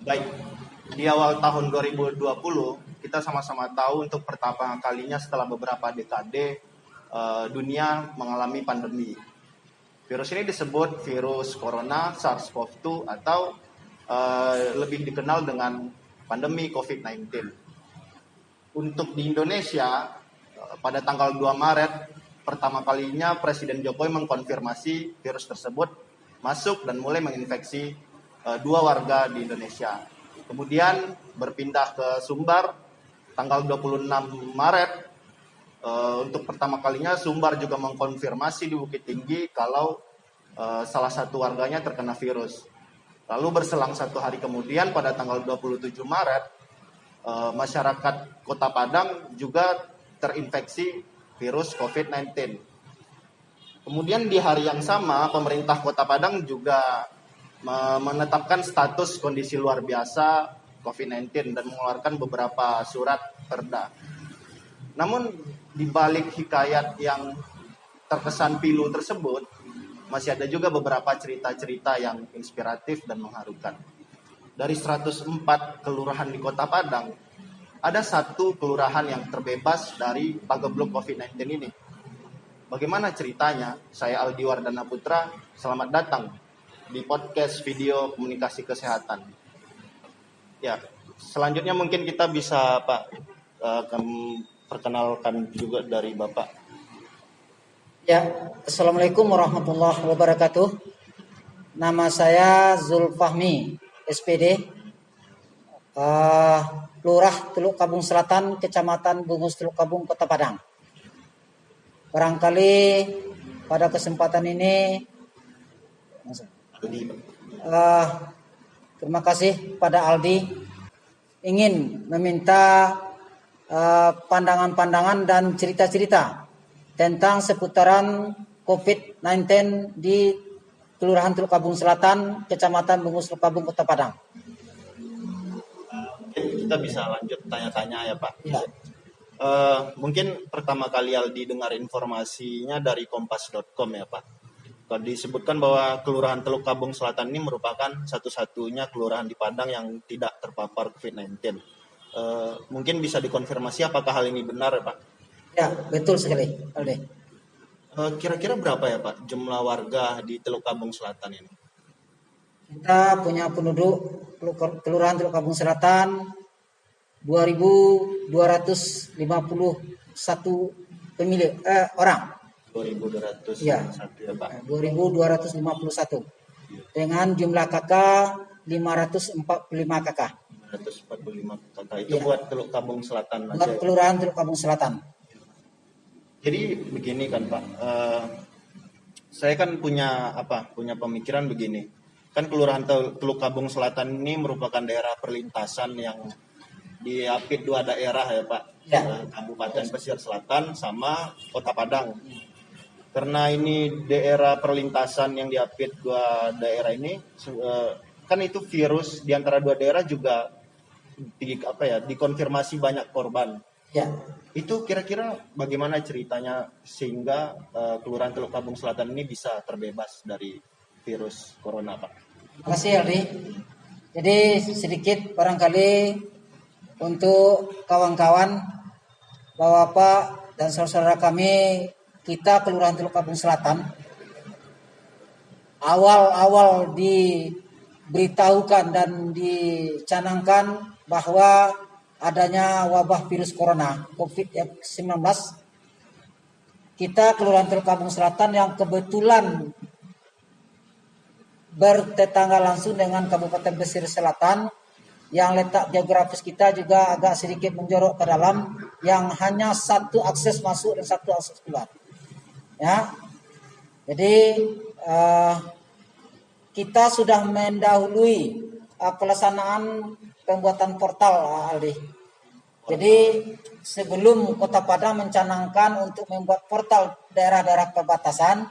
Baik, di awal tahun 2020 kita sama-sama tahu untuk pertama kalinya setelah beberapa dekade dunia mengalami pandemi. Virus ini disebut virus corona SARS-CoV-2 atau lebih dikenal dengan pandemi COVID-19. Untuk di Indonesia pada tanggal 2 Maret pertama kalinya Presiden Jokowi mengkonfirmasi virus tersebut masuk dan mulai menginfeksi 2 warga di Indonesia. Kemudian berpindah ke Sumbar tanggal 26 Maret. Untuk pertama kalinya Sumbar juga mengkonfirmasi di Bukit Tinggi kalau salah satu warganya terkena virus. Lalu berselang 1 hari kemudian pada tanggal 27 Maret masyarakat Kota Padang juga terinfeksi virus COVID-19. Kemudian di hari yang sama pemerintah Kota Padang juga menetapkan status kondisi luar biasa COVID-19 dan mengeluarkan beberapa surat perda. Namun di balik hikayat yang terkesan pilu tersebut, masih ada juga beberapa cerita-cerita yang inspiratif dan mengharukan. Dari 104 kelurahan di Kota Padang, ada 1 kelurahan yang terbebas dari pagebluk COVID-19 ini. Bagaimana ceritanya? Saya Aldi Wardana Putra, selamat datang di podcast video komunikasi kesehatan. Ya, selanjutnya mungkin kita bisa Pak perkenalkan juga dari Bapak. Ya, Assalamualaikum warahmatullahi wabarakatuh. Nama saya Zulfahmi, SPD, Lurah Teluk Kabung Selatan, Kecamatan Bungus Teluk Kabung, Kota Padang. Barangkali pada kesempatan ini terima kasih pada Aldi ingin meminta pandangan-pandangan dan cerita-cerita tentang seputaran COVID-19 di Kelurahan Teluk Kabung Selatan, Kecamatan Bungus Teluk Kabung, Kota Padang. Kita bisa lanjut tanya-tanya ya Pak. Ya. Mungkin pertama kali Aldi dengar informasinya dari kompas.com ya Pak. Disebutkan bahwa Kelurahan Teluk Kabung Selatan ini merupakan satu-satunya kelurahan di Padang yang tidak terpapar COVID-19. Mungkin bisa dikonfirmasi apakah hal ini benar ya Pak? Ya, betul sekali, Aldi. Kira-kira berapa ya Pak jumlah warga di Teluk Kabung Selatan ini? Kita punya penduduk Kelurahan Teluk Kabung Selatan 2.251 pemilik orang. 2.201 ya, ya Pak. 2.251 dengan jumlah KK 545 KK. 545 KK itu ya. Buat Teluk Kabung Selatan buat aja. Kelurahan Teluk Kabung Selatan. Jadi begini kan Pak, saya kan punya pemikiran begini. Kan Kelurahan Teluk Kabung Selatan ini merupakan daerah perlintasan yang diapit 2 daerah ya Pak. Ya. Kabupaten Pesisir Selatan sama Kota Padang. Karena ini daerah perlintasan yang diapit 2 daerah ini, kan itu virus di antara 2 daerah juga dikonfirmasi banyak korban. Ya. Itu kira-kira bagaimana ceritanya sehingga Kelurahan Teluk Kabung Selatan ini bisa terbebas dari virus corona, Pak? Terima kasih, Aldi. Jadi sedikit barangkali untuk kawan-kawan, Bapak dan saudara kami, kita Kelurahan Teluk Kabung Selatan awal-awal diberitahukan dan dicanangkan bahwa adanya wabah virus corona COVID-19, kita Kelurahan Teluk Kabung Selatan yang kebetulan bertetangga langsung dengan Kabupaten Pesisir Selatan, yang letak geografis kita juga agak sedikit menjorok ke dalam, yang hanya 1 akses masuk dan 1 akses keluar. Ya, jadi kita sudah mendahului pelaksanaan pembuatan portal, Aldi. Jadi sebelum Kota Padang mencanangkan untuk membuat portal daerah-daerah perbatasan,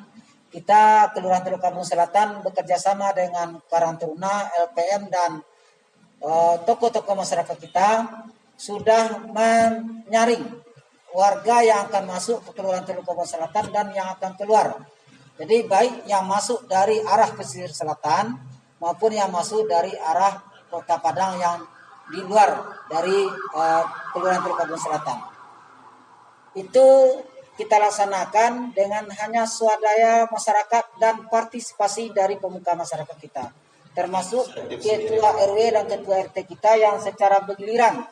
kita Kelurahan Teluk Kabung Selatan bekerjasama dengan Karang Taruna, LPM dan tokoh-tokoh masyarakat kita sudah menyaring warga yang akan masuk ke Kelurahan Teluk Kabung Selatan dan yang akan keluar. Jadi baik yang masuk dari arah pesisir selatan maupun yang masuk dari arah Kota Padang yang di luar dari Kelurahan Teluk Agung Selatan. Itu kita laksanakan dengan hanya swadaya masyarakat dan partisipasi dari pemuka masyarakat kita, termasuk ketua RW dan ketua RT kita yang secara bergiliran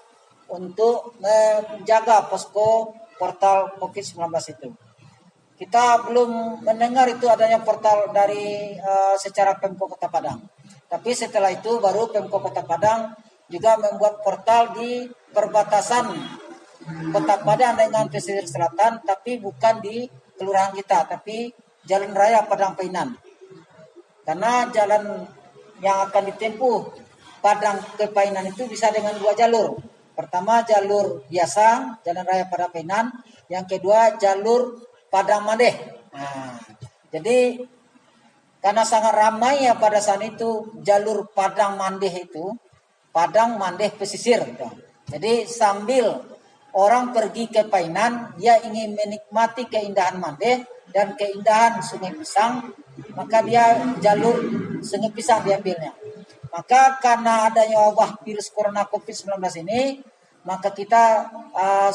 untuk menjaga posko portal COVID-19 itu. Kita belum mendengar itu adanya portal dari secara Pemko Kota Padang. Tapi setelah itu baru Pemko Kota Padang juga membuat portal di perbatasan Kota Padang dengan pesisir selatan, tapi bukan di kelurahan kita, tapi Jalan Raya Padang Painan. Karena jalan yang akan ditempuh Padang ke Painan itu bisa dengan 2 jalur. Pertama jalur biasa, Jalan Raya Padang Painan. Yang kedua jalur Padang Mandeh. Nah, jadi karena sangat ramai ya pada saat itu jalur Padang Mandeh itu, Padang Mandeh pesisir. Jadi sambil orang pergi ke Painan, dia ingin menikmati keindahan Mandeh dan keindahan Sungai Pisang, maka dia jalur Sungai Pisang diambilnya. Maka karena adanya wabah virus corona COVID-19 ini, maka kita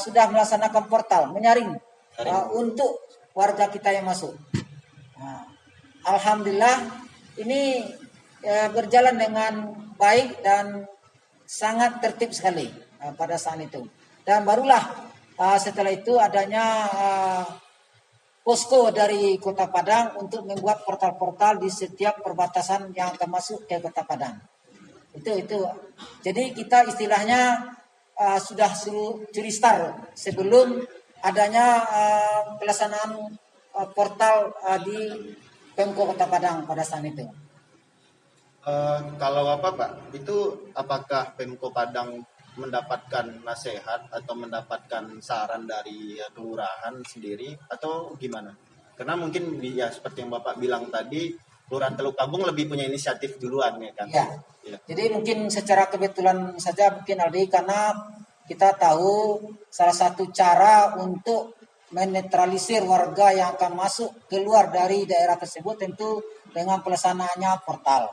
sudah melaksanakan portal, menyaring untuk warga kita yang masuk. Nah, alhamdulillah ini berjalan dengan baik dan sangat tertib sekali pada saat itu. Dan barulah setelah itu adanya posko dari Kota Padang untuk membuat portal-portal di setiap perbatasan yang akan masuk ke Kota Padang. Itu. Jadi kita istilahnya sudah curi start sebelum adanya pelaksanaan portal di Pemko Kota Padang pada saat itu. Kalau apa Pak, itu apakah Pemko Padang mendapatkan nasihat atau mendapatkan saran dari kelurahan sendiri atau gimana? Karena mungkin ya seperti yang Bapak bilang tadi, Kelurahan Teluk Agung lebih punya inisiatif duluan ya kan? Ya. Jadi mungkin secara kebetulan saja mungkin Aldi, karena kita tahu salah satu cara untuk menetralisir warga yang akan masuk keluar dari daerah tersebut tentu dengan pelaksanaannya portal.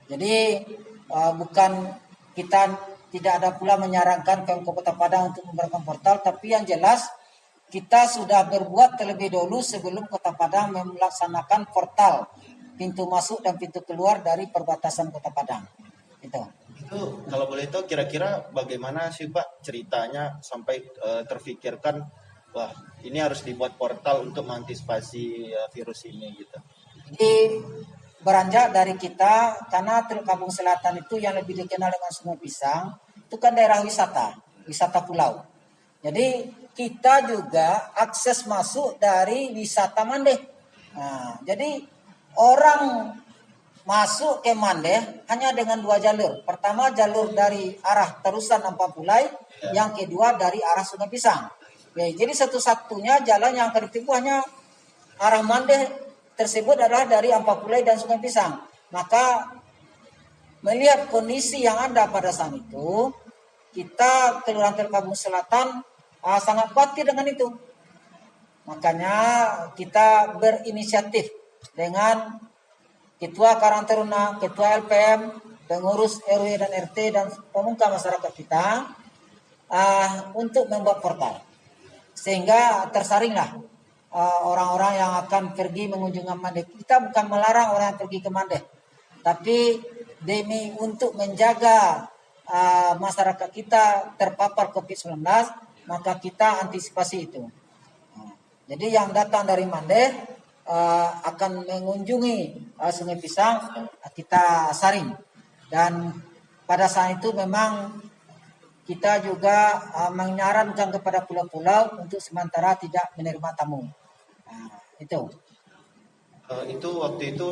Jadi bukan kita tidak ada pula menyarankan Pemko Kota Padang untuk membuat portal, tapi yang jelas kita sudah berbuat terlebih dahulu sebelum Kota Padang melaksanakan portal pintu masuk dan pintu keluar dari perbatasan Kota Padang. Itu kalau boleh tahu kira-kira bagaimana sih Pak ceritanya sampai terfikirkan wah ini harus dibuat portal untuk mengantisipasi virus ini gitu. Jadi beranjak dari kita, karena Teluk Agung Selatan itu yang lebih dikenal dengan Sungai Pisang, itu kan daerah wisata pulau. Jadi kita juga akses masuk dari wisata Mandeh. Nah, jadi orang masuk ke Mandeh hanya dengan 2 jalur. Pertama jalur dari arah terusan Ampapulai, yang kedua dari arah Sungai Pisang. Ya, jadi satu-satunya jalan yang akan ditempuh hanya arah Mandeh tersebut adalah dari Ampapulai dan Sungai Pisang. Maka melihat kondisi yang ada pada saat itu, kita Kelurahan Teluk Agung Selatan sangat khawatir dengan itu. Makanya kita berinisiatif dengan Ketua Karang Taruna, Ketua LPM, pengurus RW dan RT dan pemuka masyarakat kita untuk membuat portal. Sehingga tersaringlah orang-orang yang akan pergi mengunjungi Mandeh. Kita bukan melarang orang yang pergi ke Mandeh, tapi demi untuk menjaga masyarakat kita terpapar COVID-19, maka kita antisipasi itu. Jadi yang datang dari Mandeh akan mengunjungi Sungai Pisang, kita saring. Dan pada saat itu memang kita juga menyarankan kepada pulau-pulau untuk sementara tidak menerima tamu. Itu waktu itu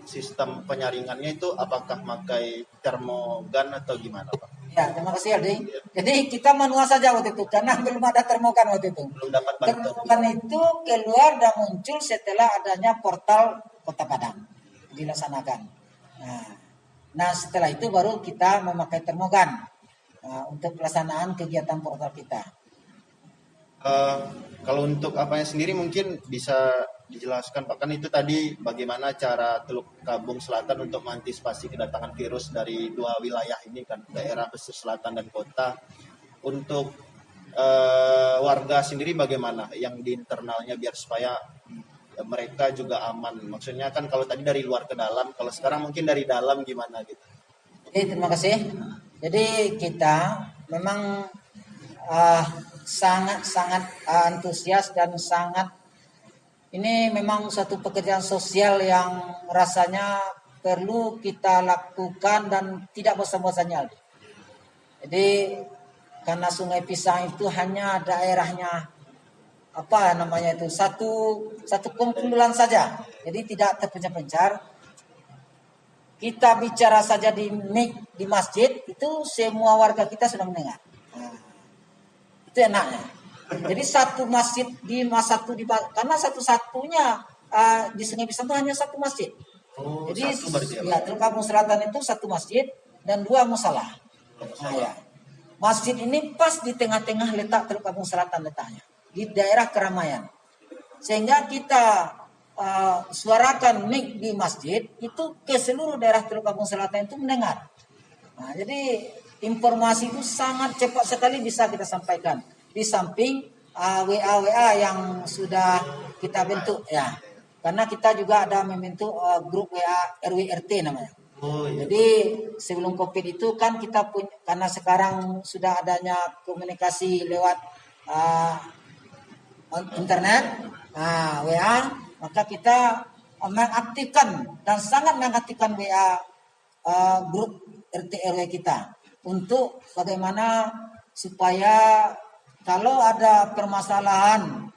sistem penyaringannya itu apakah pakai termogan atau gimana Pak? Ya, terima kasih Aldi. Jadi kita manual saja waktu itu karena belum ada termogan waktu itu. Belum dapat bantuan. Termogan itu keluar dan muncul setelah adanya portal Kota Padang dilaksanakan. Nah setelah itu baru kita memakai termogan untuk pelaksanaan kegiatan portal kita. Kalau untuk apanya sendiri mungkin bisa dijelaskan Pak, kan itu tadi bagaimana cara Teluk Kabung Selatan untuk mengantisipasi kedatangan virus dari dua wilayah ini kan, daerah pesisir selatan dan kota. Untuk warga sendiri bagaimana yang di internalnya biar supaya mereka juga aman. Maksudnya kan kalau tadi dari luar ke dalam, kalau sekarang mungkin dari dalam gimana gitu. Terima kasih. Jadi kita memang sangat-sangat antusias dan sangat, ini memang suatu pekerjaan sosial yang rasanya perlu kita lakukan dan tidak bosan-bosannya. Jadi karena Sungai Pisang itu hanya daerahnya apa namanya itu satu kumpulan saja, jadi tidak terpencar-pencar. Kita bicara saja di mic di masjid itu semua warga kita sudah mendengar. Nah, itu enaknya. Jadi satu masjid karena satu-satunya di Sungai Pisang itu hanya satu masjid. Jadi ya, Teluk Kabung Selatan itu satu masjid dan dua musalah. Nah, ya. Masjid ini pas di tengah-tengah letak Teluk Kabung Selatan letaknya di daerah keramaian. Sehingga kita suarakan mic di masjid itu ke seluruh daerah Teluk Kabung Selatan itu mendengar. Nah, jadi informasi itu sangat cepat sekali bisa kita sampaikan. Di samping WA yang sudah kita bentuk ya, karena kita juga ada membentuk grup WA RW RT namanya. Jadi sebelum COVID itu kan kita punya, karena sekarang sudah adanya komunikasi lewat internet, WA, maka kita mengaktifkan dan sangat mengaktifkan WA grup RT RW kita untuk bagaimana supaya kalau ada permasalahan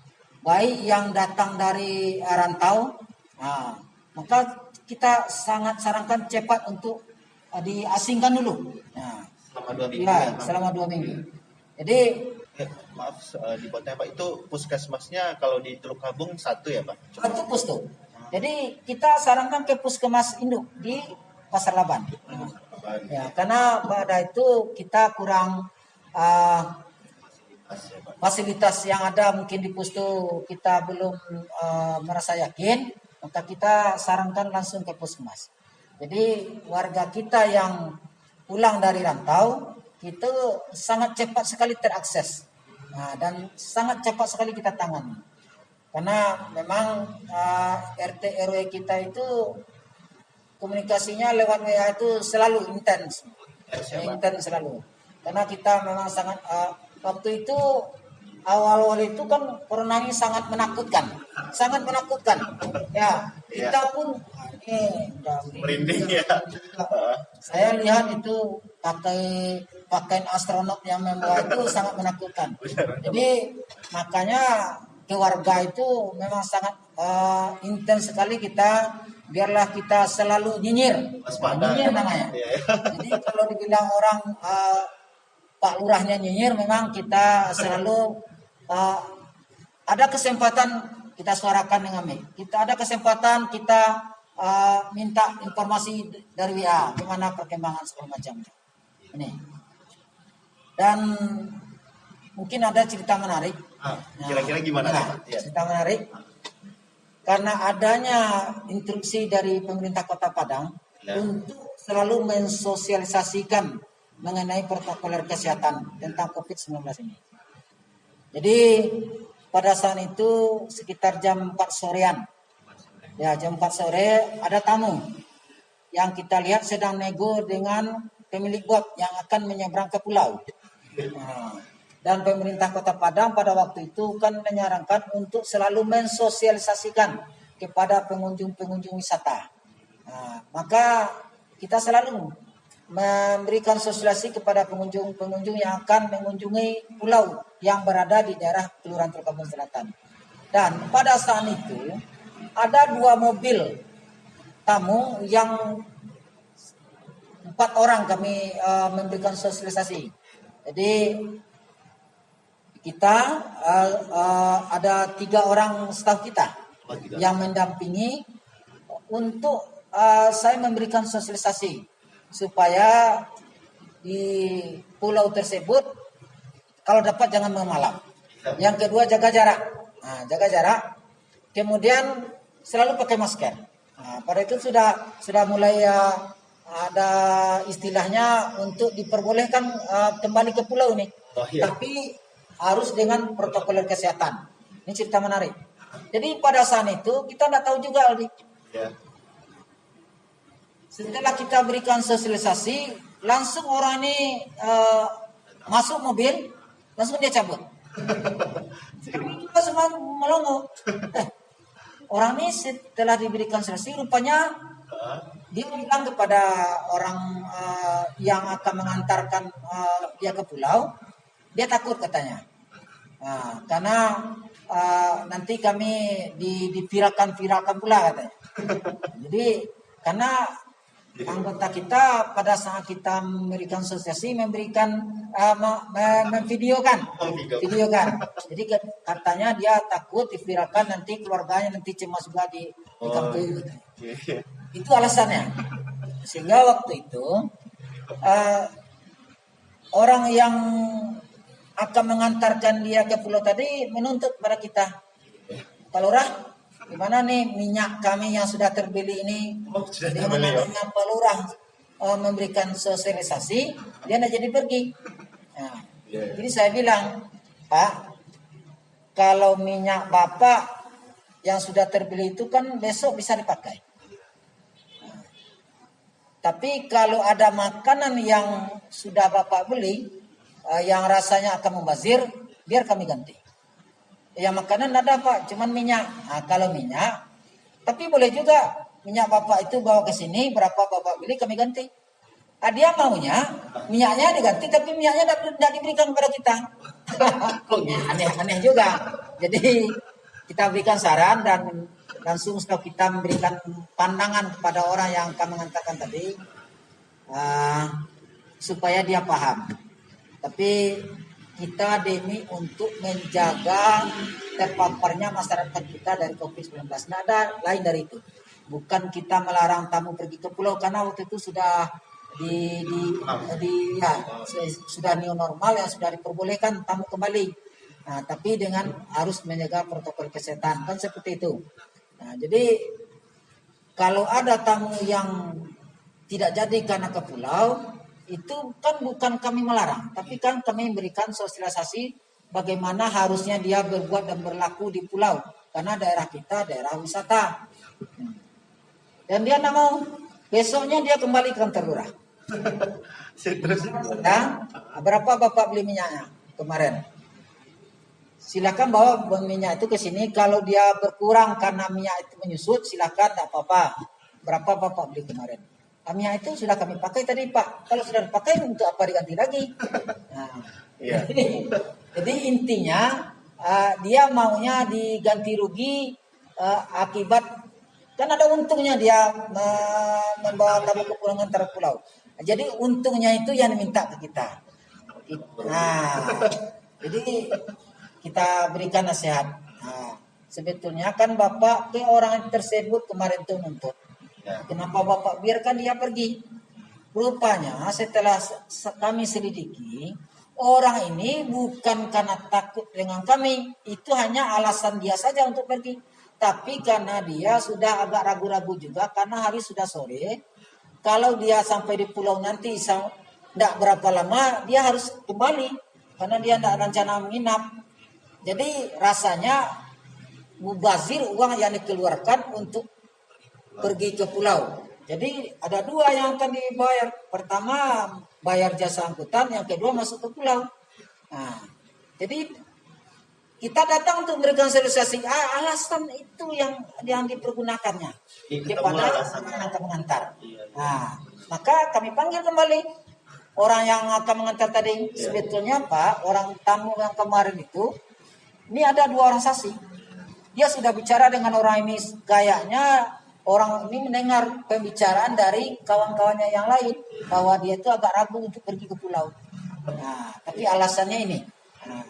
baik yang datang dari rantau, maka kita sangat sarankan cepat untuk diasingkan dulu. Nah, selama 2 minggu. Ya, selama 2 minggu. Jadi maaf dipotong Pak, itu puskesmasnya kalau di Teluk Kabung satu ya Pak? satu pus tuh. Jadi kita sarankan ke puskesmas induk di Pasar Laban. Ya, karena pada itu kita kurang fasilitas yang ada mungkin di pustu kita belum merasa yakin, maka kita sarankan langsung ke puskesmas. Jadi warga kita yang pulang dari rantau itu sangat cepat sekali terakses, dan sangat cepat sekali kita tangani. Karena memang RT RW kita itu komunikasinya lewat WA itu selalu intens selalu. Karena kita memang sangat waktu itu awal-awal itu kan corona ini sangat menakutkan. Ya, kita pun merinding ya. Saya lihat itu pakaian astronot yang membawa itu sangat menakutkan. Jadi makanya keluarga itu memang sangat intens sekali kita, biarlah kita selalu nyinyir namanya. Jadi kalau dibilang orang Pak Lurahnya nyinyir, memang kita selalu ada kesempatan kita suarakan dengan baik. Kita ada kesempatan kita minta informasi dari WA gimana perkembangan segala macamnya. Ini. Dan mungkin ada cerita menarik. Kira-kira gimana Pak? Cerita menarik. Karena adanya instruksi dari pemerintah Kota Padang untuk selalu mensosialisasikan mengenai protokol kesehatan tentang COVID-19 ini. Jadi pada saat itu sekitar jam 4 sorean. Ya, jam 4 sore ada tamu yang kita lihat sedang nego dengan pemilik bot yang akan menyeberang ke pulau. Dan pemerintah Kota Padang pada waktu itu kan menyarankan untuk selalu mensosialisasikan kepada pengunjung-pengunjung wisata. Maka kita selalu memberikan sosialisasi kepada pengunjung-pengunjung yang akan mengunjungi pulau yang berada di daerah Kelurahan Teluk Kabung Selatan. Dan pada saat itu ada 2 mobil tamu yang 4 orang kami memberikan sosialisasi. Jadi kita ada 3 orang staf kita yang mendampingi untuk saya memberikan sosialisasi supaya di pulau tersebut kalau dapat jangan malam. Yang kedua jaga jarak. Jaga jarak. kemudian selalu pakai masker. Nah, pada itu sudah mulai ada istilahnya untuk diperbolehkan kembali ke pulau nih. Oh, iya. Tapi harus dengan protokol kesehatan. Ini cerita menarik. Jadi pada saat itu kita tidak tahu juga, Aldi. Ya. Setelah kita berikan sosialisasi, langsung orang ini masuk mobil, langsung dia cabut. Kami juga semua melongo. Orang ini setelah diberikan solusi, rupanya dia bilang kepada orang yang akan mengantarkan dia ke pulau, dia takut katanya. Nah, karena nanti kami viralkan pula katanya. Jadi karena anggota kita pada saat kita memberikan sosialisasi memvideokan. Jadi katanya dia takut diviralkan nanti keluarganya nanti cemas juga di kampung. Itu alasannya. Sehingga waktu itu orang yang akan mengantarkan dia ke pulau tadi menuntut pada kita, Pak Lurah, gimana nih minyak kami yang sudah terbeli ini dengan adanya Pak Lurah memberikan sosialisasi, dia tidak jadi pergi. Nah, jadi saya bilang, Pak, kalau minyak Bapak yang sudah terbeli itu kan besok bisa dipakai. Nah, tapi kalau ada makanan yang sudah Bapak beli, yang rasanya akan membazir, biar kami ganti. Ya makanan ada Pak, cuman minyak. Nah, kalau minyak, tapi boleh juga minyak Bapak itu bawa ke sini, berapa Bapak beli kami ganti. Dia maunya minyaknya diganti, tapi minyaknya tidak diberikan kepada kita. Aneh juga. Jadi kita berikan saran dan langsung setelah kita memberikan pandangan kepada orang yang akan mengantarkan tadi, supaya dia paham. Tapi kita demi untuk menjaga terpaparnya masyarakat kita dari COVID-19. Tidak ada lain dari itu. Bukan kita melarang tamu pergi ke pulau karena waktu itu sudah sudah new normal yang sudah diperbolehkan tamu kembali. Nah, tapi dengan harus menjaga protokol kesehatan kan seperti itu. Nah, jadi kalau ada tamu yang tidak jadi karena ke pulau, itu kan bukan kami melarang, tapi kan kami memberikan sosialisasi bagaimana harusnya dia berbuat dan berlaku di pulau, karena daerah kita daerah wisata. Dan dia tidak mau, besoknya dia kembali ke kantor lurah. Nah, berapa Bapak beli minyaknya kemarin? Silakan bawa minyak itu ke sini. Kalau dia berkurang karena minyak itu menyusut, silakan, tidak apa-apa. Berapa Bapak beli kemarin? Minyak itu sudah kami pakai tadi Pak. Kalau sudah dipakai untuk apa diganti lagi? Nah, jadi intinya dia maunya diganti rugi akibat kan ada untungnya dia membawa tamu ke pulau antar pulau. Jadi untungnya itu yang diminta ke kita. Nah, jadi kita berikan nasihat. Nah, sebetulnya kan Bapak ke orang tersebut kemarin itu nuntut. Kenapa Bapak biarkan dia pergi? Rupanya setelah kami selidiki, orang ini bukan karena takut dengan kami, itu hanya alasan dia saja untuk pergi. Tapi karena dia sudah agak ragu-ragu juga, karena hari sudah sore, kalau dia sampai di pulau nanti tidak berapa lama, dia harus kembali, karena dia tidak rencana menginap. Jadi rasanya mubazir uang yang dikeluarkan untuk pergi ke pulau. Jadi ada dua yang akan dibayar. Pertama bayar jasa angkutan, yang kedua masuk ke pulau. Nah, jadi kita datang untuk memberikan sosialisasi. Alasan itu yang dipergunakannya kepada pengantar. Nah, maka kami panggil kembali orang yang akan mengantar tadi. Sebetulnya Pak, orang tamu yang kemarin itu, ini ada dua orang saksi. Dia sudah bicara dengan orang ini, kayaknya orang ini mendengar pembicaraan dari kawan-kawannya yang lain bahwa dia itu agak ragu untuk pergi ke pulau. Nah, tapi alasannya ini. Nah,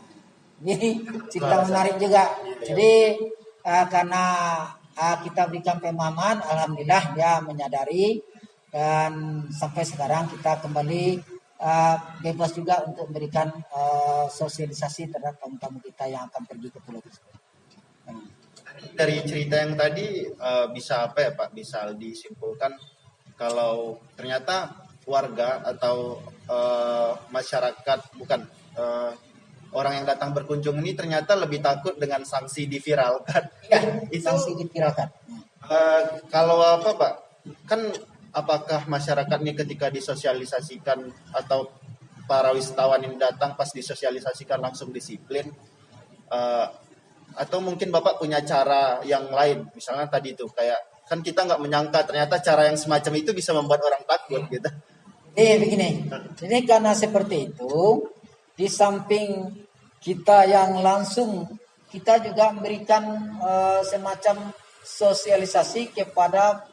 jadi cerita menarik juga. Jadi karena kita berikan pemahaman, alhamdulillah dia menyadari dan sampai sekarang kita kembali bebas juga untuk memberikan sosialisasi terhadap tamu-tamu kita yang akan pergi ke pulau tersebut. dari cerita yang tadi bisa apa ya Pak? Bisa disimpulkan kalau ternyata warga atau masyarakat bukan orang yang datang berkunjung ini ternyata lebih takut dengan sanksi diviralkan. Ya, Itu sanksi dipiralkan. kalau apa Pak? Kan apakah masyarakat ini ketika disosialisasikan atau para wisatawan yang datang pas disosialisasikan langsung disiplin? Eh, atau mungkin Bapak punya cara yang lain, misalnya tadi itu kayak kan kita nggak menyangka ternyata cara yang semacam itu bisa membuat orang takut gitu. Begini, jadi karena seperti itu, di samping kita yang langsung, kita juga memberikan semacam sosialisasi kepada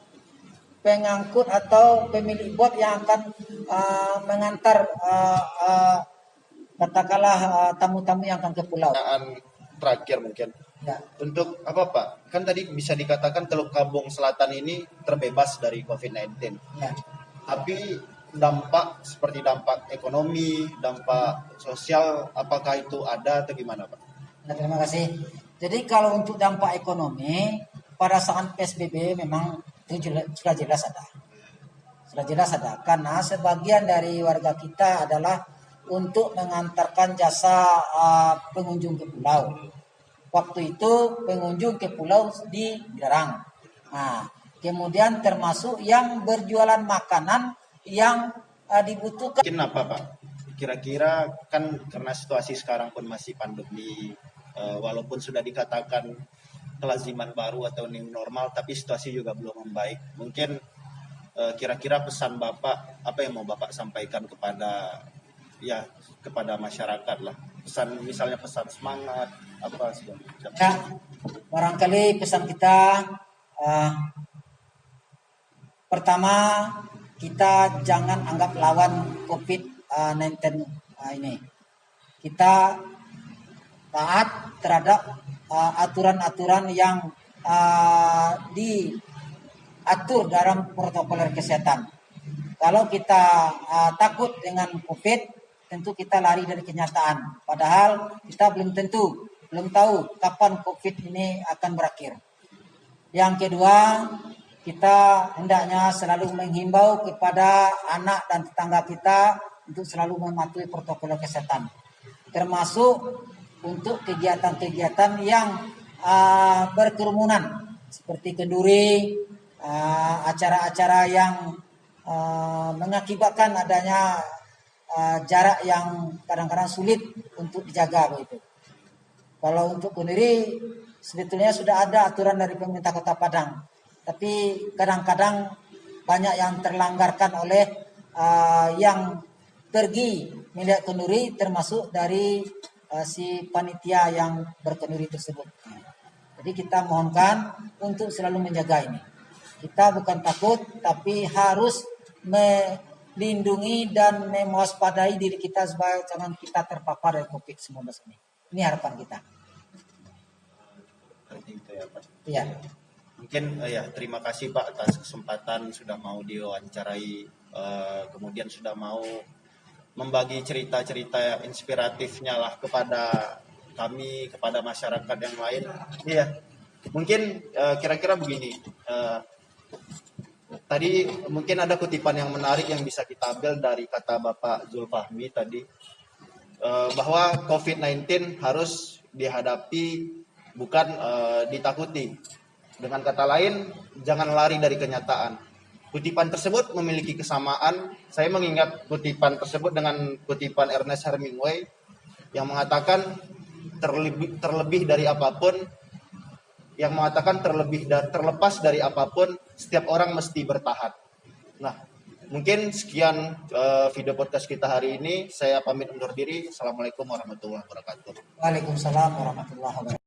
pengangkut atau pemilik bot yang akan mengantar katakanlah tamu-tamu yang akan ke pulau. Pertanyaan terakhir mungkin Ya. untuk apa Pak? Kan tadi bisa dikatakan Teluk Kabung Selatan ini terbebas dari COVID-19. Ya. Tapi dampak seperti dampak ekonomi, dampak sosial, apakah itu ada atau gimana Pak? Nah, terima kasih. Jadi kalau untuk dampak ekonomi pada saat PSBB memang itu sudah jelas ada. Sudah jelas ada karena sebagian dari warga kita adalah untuk mengantarkan jasa pengunjung ke pulau. Waktu itu pengunjung ke pulau dilarang. Nah, kemudian termasuk yang berjualan makanan yang dibutuhkan. Mungkin apa Pak? Kira-kira kan karena situasi sekarang pun masih pandemi, walaupun sudah dikatakan kelaziman baru atau new normal, tapi situasi juga belum membaik. Mungkin kira-kira pesan Bapak, apa yang mau Bapak sampaikan kepada masyarakat lah. Pesan misalnya pesan semangat, apa segala macam. Ya, barangkali pesan kita pertama, kita jangan anggap lawan COVID-19 ini. Kita taat terhadap aturan-aturan yang diatur dalam protokol kesehatan. Kalau kita takut dengan COVID, tentu kita lari dari kenyataan. Padahal kita belum tahu kapan COVID ini akan berakhir. Yang kedua, kita hendaknya selalu menghimbau kepada anak dan tetangga kita untuk selalu mematuhi protokol kesehatan. Termasuk untuk kegiatan-kegiatan yang berkerumunan. Seperti kenduri, acara-acara yang mengakibatkan adanya jarak yang kadang-kadang sulit untuk dijaga begitu. Kalau untuk kenduri sebetulnya sudah ada aturan dari pemerintah Kota Padang, tapi kadang-kadang banyak yang terlanggarkan oleh yang pergi melihat kenduri, termasuk dari si panitia yang berkenduri tersebut. Jadi kita mohonkan untuk selalu menjaga ini. Kita bukan takut, tapi harus melindungi dan mewaspadai diri kita supaya jangan kita terpapar dari COVID-19 ini. Ini harapan kita. Seperti itu ya Pak. Iya. Mungkin terima kasih Pak atas kesempatan sudah mau diwawancarai, kemudian sudah mau membagi cerita-cerita inspiratifnya lah kepada kami, kepada masyarakat yang lain. Iya, mungkin kira-kira begini. Tadi mungkin ada kutipan yang menarik yang bisa kita ambil dari kata Bapak Zulfahmi tadi, bahwa COVID-19 harus dihadapi, bukan ditakuti. Dengan kata lain, jangan lari dari kenyataan. Kutipan tersebut memiliki kesamaan. Saya mengingat kutipan tersebut dengan kutipan Ernest Hemingway yang mengatakan terlebih dari apapun, yang mengatakan terlepas dari apapun, setiap orang mesti bertahan. Nah, mungkin sekian video podcast kita hari ini. Saya pamit undur diri. Assalamualaikum warahmatullahi wabarakatuh. Waalaikumsalam warahmatullahi wabarakatuh.